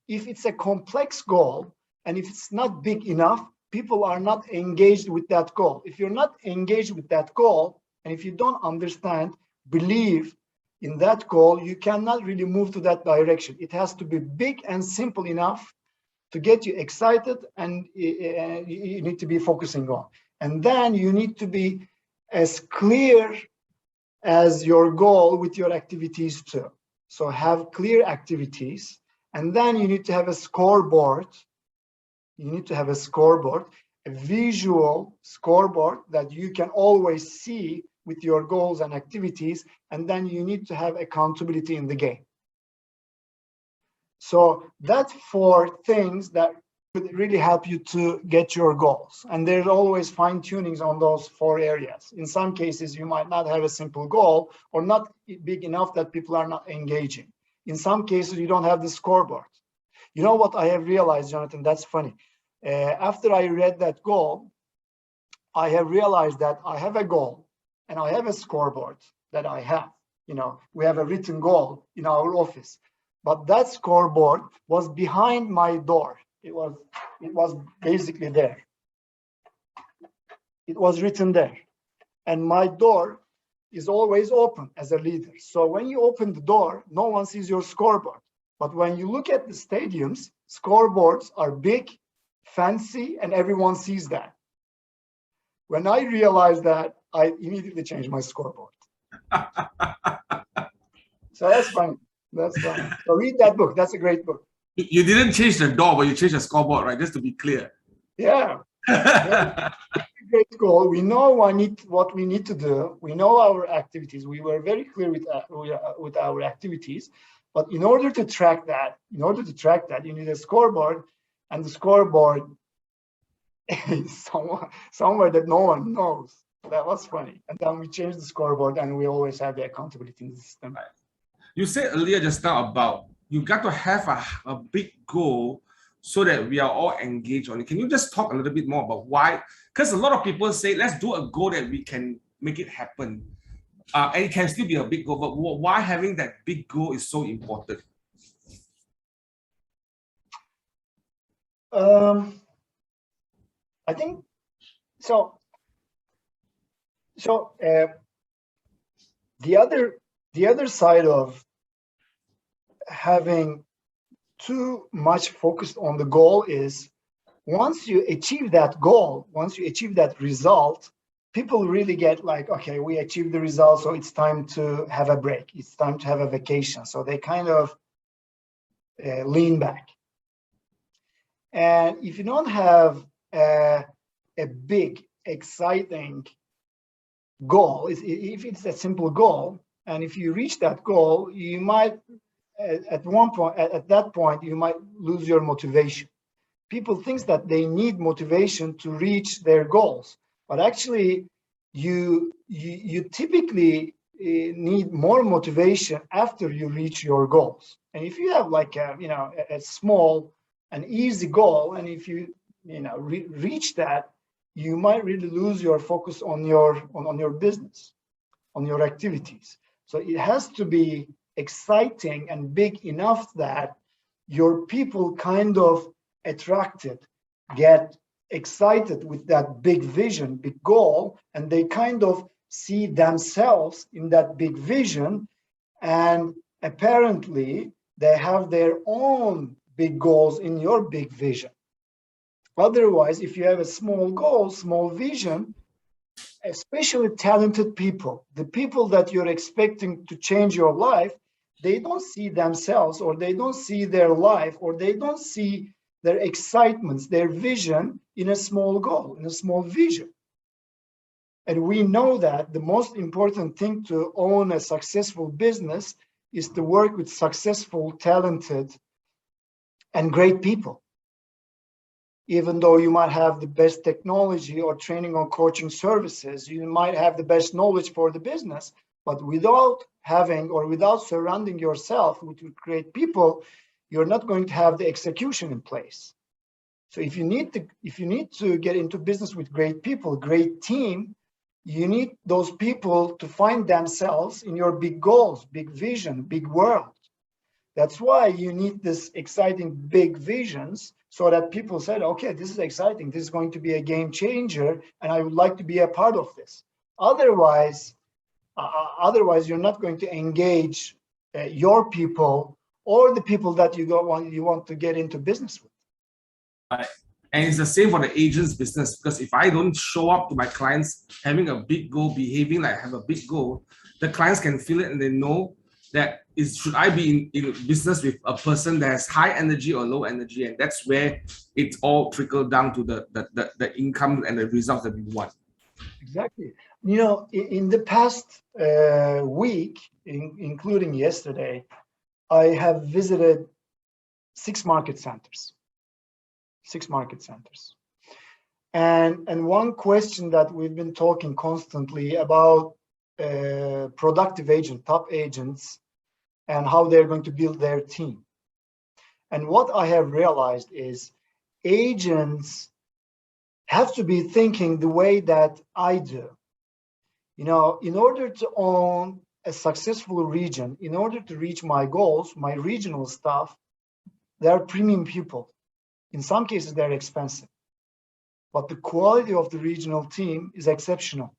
Speaker 2: If it's a complex goal, and if it's not big enough, people are not engaged with that goal. If you're not engaged with that goal, and if you don't understand, believe in that goal, you cannot really move to that direction. It has to be big and simple enough to get you excited, and you need to be focusing on. And then you need to be as clear as your goal with your activities too. So have clear activities, and then you need to have a scoreboard. You need to have a scoreboard, a visual scoreboard that you can always see with your goals and activities, and then you need to have accountability in the game. So that's 4 things that could really help you to get your goals. And there's always fine tunings on those 4 areas. In some cases, you might not have a simple goal or not big enough that people are not engaging. In some cases, you don't have the scoreboard. You know what I have realized, Jonathan? That's funny. After I read that goal, I have realized that I have a goal and I have a scoreboard that I have. You know, we have a written goal in our office, but that scoreboard was behind my door. It was basically there. It was written there. And my door is always open as a leader. So when you open the door, no one sees your scoreboard. But when you look at the stadiums, scoreboards are big, fancy, and everyone sees that. When I realized that, I immediately changed my scoreboard. So that's funny. That's funny. So read that book. That's a great book.
Speaker 1: You didn't change the door, but you changed the scoreboard, right? Just to be clear.
Speaker 2: Yeah. Great goal. We know what we need to do. We know our activities. We were very clear with our activities. But in order to track that, you need a scoreboard, and the scoreboard is somewhere that no one knows. That was funny. And then we changed the scoreboard, and we always have the accountability in the system.
Speaker 1: You said earlier just now about you got to have a big goal so that we are all engaged on it. Can you just talk a little bit more about why? Because a lot of people say, let's do a goal that we can make it happen. And it can still be a big goal, but why having that big goal is so important?
Speaker 2: I think so. The other side of having too much focused on the goal is once you achieve that goal, once you achieve that result, people really get like, okay, we achieved the result, so it's time to have a break. It's time to have a vacation. So they kind of lean back. And if you don't have a big, exciting goal, if it's a simple goal, and if you reach that goal, you might, at that point, you might lose your motivation. People think that they need motivation to reach their goals, but actually, you typically need more motivation after you reach your goals. And if you have like a small, an easy goal, and if you reach that, you might really lose your focus on your business, on your activities. So it has to be exciting and big enough that your people kind of attracted, get excited with that big vision, big goal, and they kind of see themselves in that big vision, and apparently they have their own big goals in your big vision. Otherwise, if you have a small goal, small vision, especially talented people, the people that you're expecting to change your life, they don't see themselves, or they don't see their life, or they don't see their excitements, their vision in a small goal, in a small vision. And we know that the most important thing to own a successful business is to work with successful, talented, and great people. Even though you might have the best technology or training or coaching services, you might have the best knowledge for the business, but without having or without surrounding yourself with great people, you're not going to have the execution in place. So if you need to get into business with great people, great team, you need those people to find themselves in your big goals, big vision, big world. That's why you need this exciting big visions, so that people said, okay, this is exciting, this is going to be a game changer, and I would like to be a part of this. Otherwise, you're not going to engage your people or the people that you want to get into business with.
Speaker 1: Right. And it's the same for the agent's business, because if I don't show up to my clients having a big goal, behaving like I have a big goal, the clients can feel it and they know that should I be in business with a person that has high energy or low energy, and that's where it's all trickled down to the income and the results that we want.
Speaker 2: Exactly. You know, in the past week, including yesterday, I have visited 6 market centers. And one question that we've been talking constantly about productive agent, top agents, and how they're going to build their team. And what I have realized is agents have to be thinking the way that I do. You know, in order to own a successful region, in order to reach my goals, my regional staff, they're premium people. In some cases, they're expensive, but the quality of the regional team is exceptional.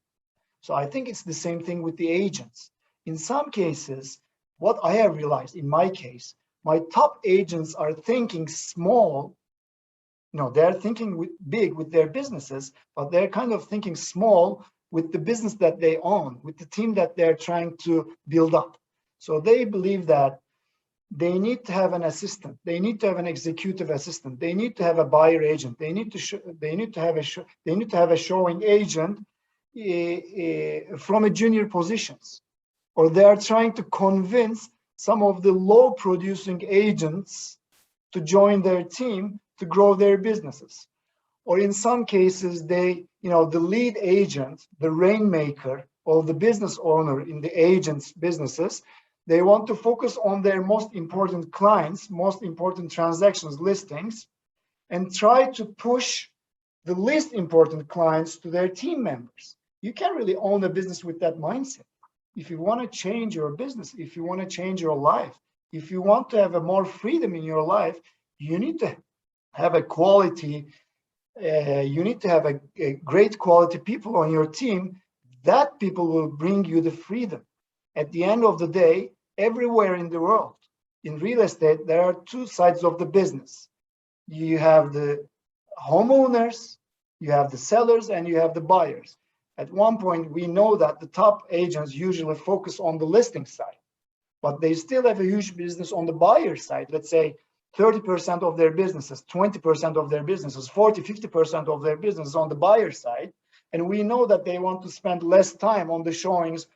Speaker 2: So I think it's the same thing with the agents. In some cases, what I have realized in my case, my top agents are thinking small. No, they're thinking big with their businesses, but they're kind of thinking small with the business that they own, with the team that they're trying to build up. So they believe that they need to have an assistant, they need to have an executive assistant, they need to have a buyer agent, they need to have a showing agent from a junior positions, or they are trying to convince some of the low producing agents to join their team to grow their businesses. Or in some cases, the lead agent, the rainmaker, or the business owner in the agent's businesses, they want to focus on their most important clients, most important transactions, listings, and try to push the least important clients to their team members. You can't really own a business with that mindset. If you want to change your business, if you want to change your life, if you want to have a more freedom in your life, you need to have a quality, you need to have a great quality people on your team. That people will bring you the freedom. At the end of the day, everywhere in the world, in real estate, there are 2 sides of the business. You have the homeowners, you have the sellers, and you have the buyers. At one point, we know that the top agents usually focus on the listing side, but they still have a huge business on the buyer side. Let's say 30% of their businesses, 20% of their businesses, 40, 50% of their business on the buyer side. And we know that they want to spend less time on the showings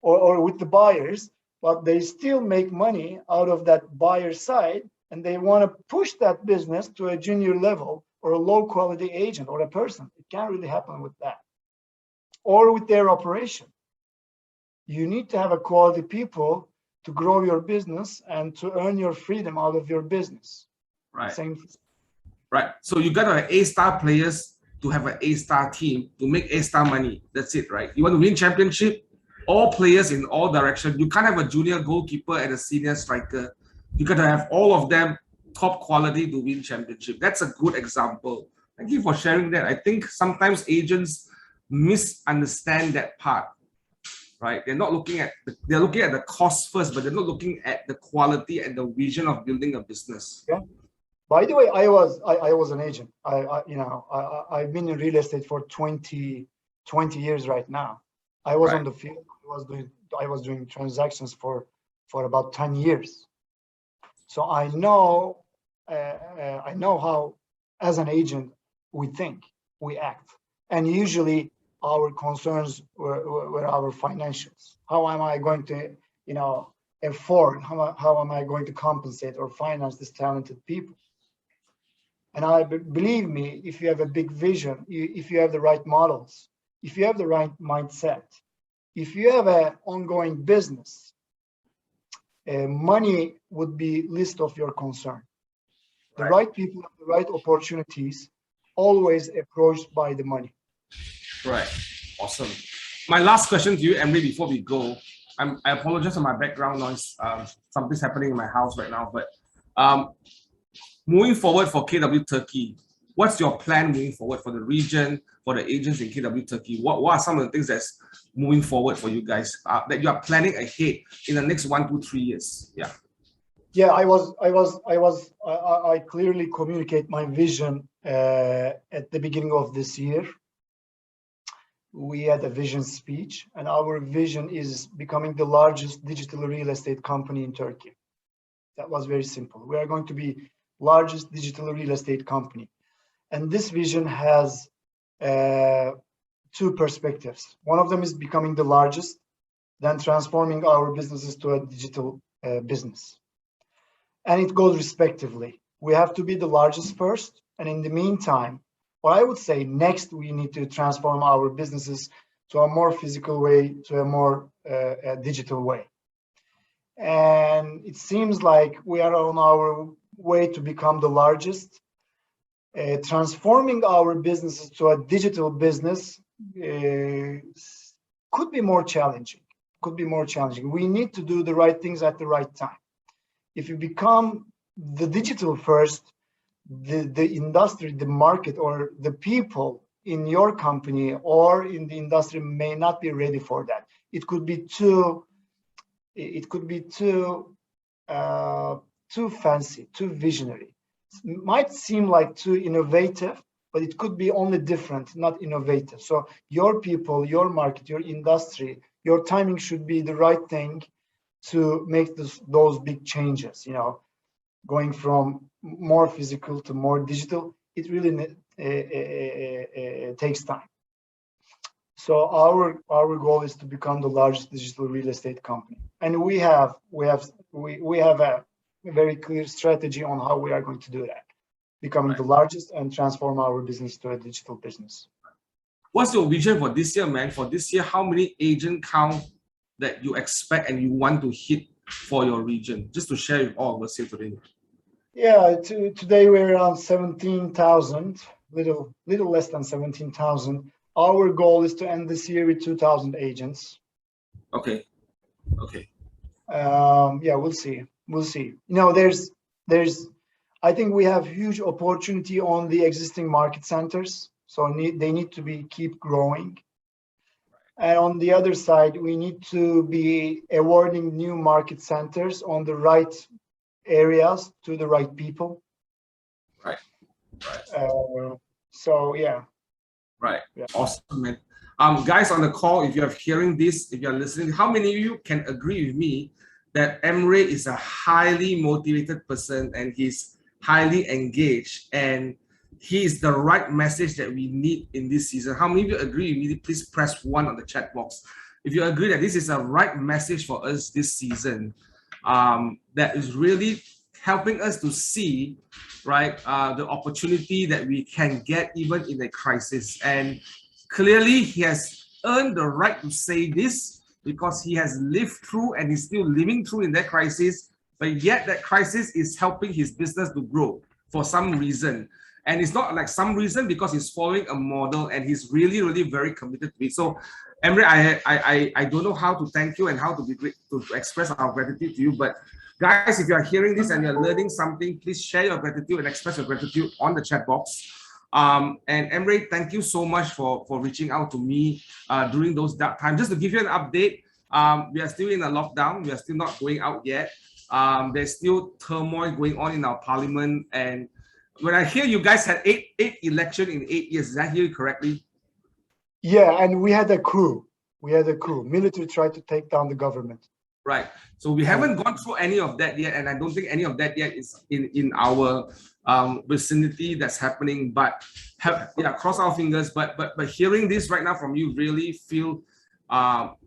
Speaker 2: or with the buyers, but they still make money out of that buyer side, and they want to push that business to a junior level or a low quality agent or a person. It can't really happen with that. Or with their operation. You need to have a quality people to grow your business and to earn your freedom out of your business.
Speaker 1: Right.
Speaker 2: Same.
Speaker 1: Right. So you got to have A-star players to have an A-star team to make A-star money. That's it, right? You want to win championship, all players in all directions. You can't have a junior goalkeeper and a senior striker. You got to have all of them top quality to win championship. That's a good example. Thank you for sharing that. I think sometimes agents misunderstand that part, right? They're looking at the cost first, but they're not looking at the quality and the vision of building a business.
Speaker 2: Yeah. By the way, I was an agent. I've been in real estate for 20 years right now. I was on the field. I was doing transactions for about 10 years. So I know how, as an agent, we think, we act, and usually our concerns were our financials. How am I going to, afford? How am I going to compensate or finance these talented people? And believe me, if you have a big vision, if you have the right models, if you have the right mindset, if you have an ongoing business, money would be least of your concern. The right people, the right opportunities, always approached by the money.
Speaker 1: Right. Awesome. My last question to you, Emre, before we go. I apologize for my background noise. Something's happening in my house right now. But moving forward for KW Turkey, what's your plan moving forward for the region, for the agents in KW Turkey? What are some of the things that's moving forward for you guys that you are planning ahead in the next 1 to 3 years? Yeah.
Speaker 2: Yeah, I clearly communicate my vision at the beginning of this year. We had a vision speech, and our vision is becoming the largest digital real estate company in Turkey. That was very simple. We are going to be largest digital real estate company. And this vision has two perspectives. One of them is becoming the largest, then transforming our businesses to a digital business. And it goes respectively. We have to be the largest first. And in the meantime, or I would say next, we need to transform our businesses to a more physical way, to a more digital way. And it seems like we are on our way to become the largest. Transforming our businesses to a digital business could be more challenging. We need to do the right things at the right time. If you become the digital first, the industry, the market, or the people in your company or in the industry may not be ready for that. It could be too fancy, too visionary. It might seem like too innovative, but it could be only different, not innovative. So your people, your market, your industry, your timing should be the right thing to make those big changes. Going from more physical to more digital, it really takes time. So our goal is to become the largest digital real estate company, and we have a very clear strategy on how we are going to do that, becoming the largest and transform our business to a digital business.
Speaker 1: What's your vision for this year, man? For this year, how many agent count that you expect and you want to hit for your region? Just to share with all of us here today.
Speaker 2: Yeah, today we're around 17,000, little less than 17,000. Our goal is to end this year with 2,000 agents.
Speaker 1: Okay.
Speaker 2: Yeah, we'll see. I think we have huge opportunity on the existing market centers, so they need to keep growing. And on the other side, we need to be awarding new market centers on the right areas to the right people.
Speaker 1: Right.
Speaker 2: So yeah.
Speaker 1: Right. Yeah. Awesome, man. Guys on the call, if you're hearing this, if you're listening, how many of you can agree with me that Emre is a highly motivated person and he's highly engaged and he is the right message that we need in this season? How many of you agree with me? Please press 1 on the chat box. If you agree that this is a right message for us this season, that is really helping us to see, right, the opportunity that we can get even in a crisis. And clearly he has earned the right to say this because he has lived through and he's still living through in that crisis, but yet that crisis is helping his business to grow for some reason. And it's not like some reason, because he's following a model and he's really, really very committed to it. So Emre, I don't know how to thank you and how to be great to express our gratitude to you, but guys, if you are hearing this and you're learning something, please share your gratitude and express your gratitude on the chat box. And Emre, thank you so much for reaching out to me during those dark times. Just to give you an update, we are still in a lockdown. We are still not going out yet. There's still turmoil going on in our parliament. And when I hear you guys had eight elections in 8 years, did I hear you correctly?
Speaker 2: Yeah, and we had a coup. Military tried to take down the government.
Speaker 1: Right. So we haven't gone through any of that yet, and I don't think any of that yet is in our vicinity that's happening. But cross our fingers. But hearing this right now from you really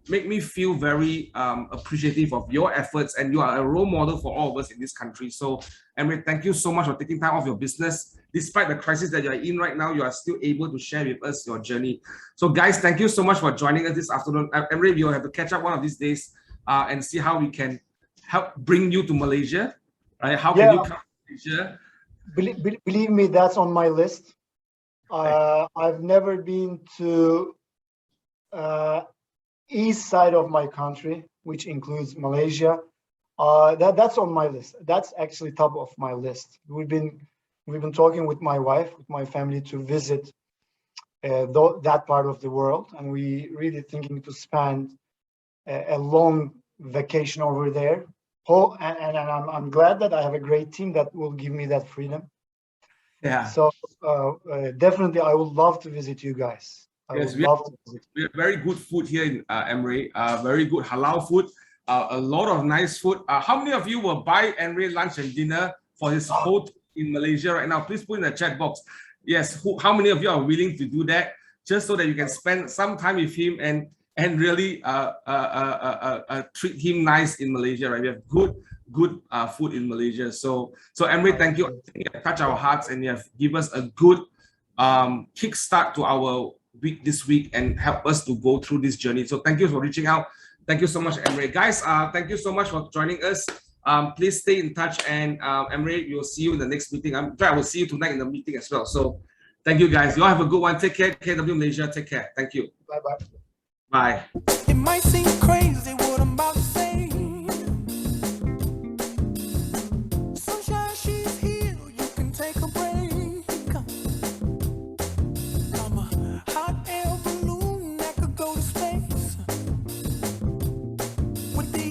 Speaker 1: make me feel very appreciative of your efforts, and you are a role model for all of us in this country. So, Emre, thank you so much for taking time off your business. Despite the crisis that you're in right now, you are still able to share with us your journey. So, guys, thank you so much for joining us this afternoon. Emre, we'll have to catch up one of these days and see how we can help bring you to Malaysia. Right? How can you come to Malaysia?
Speaker 2: Believe me, that's on my list. I've never been to east side of my country, which includes Malaysia. That's on my list. That's actually top of my list. We've been talking with my wife, with my family, to visit that part of the world, and we really thinking to spend a long vacation over there. And I'm glad that I have a great team that will give me that freedom.
Speaker 1: Yeah.
Speaker 2: So definitely, I would love to visit you guys.
Speaker 1: We have very good food here in Emre. Very good halal food. A lot of nice food. How many of you will buy Emre lunch and dinner for his whole in Malaysia right now? Please put in the chat box. Yes. How many of you are willing to do that, just so that you can spend some time with him and really treat him nice in Malaysia? Right. We have good food in Malaysia. So Emre, thank you. You have touched our hearts, and you have given us a good kickstart to our week this week and help us to go through this journey. So thank you for reaching out. Thank you so much, Emre. Guys, thank you so much for joining us. Please stay in touch, and Emre, we will see you in the next meeting. I will see you tonight in the meeting as well. So thank you, guys. You all have a good one. Take care. KW Malaysia, take care. Thank you.
Speaker 2: Bye-bye.
Speaker 1: Bye.
Speaker 3: It might seem crazy what I'm about to say.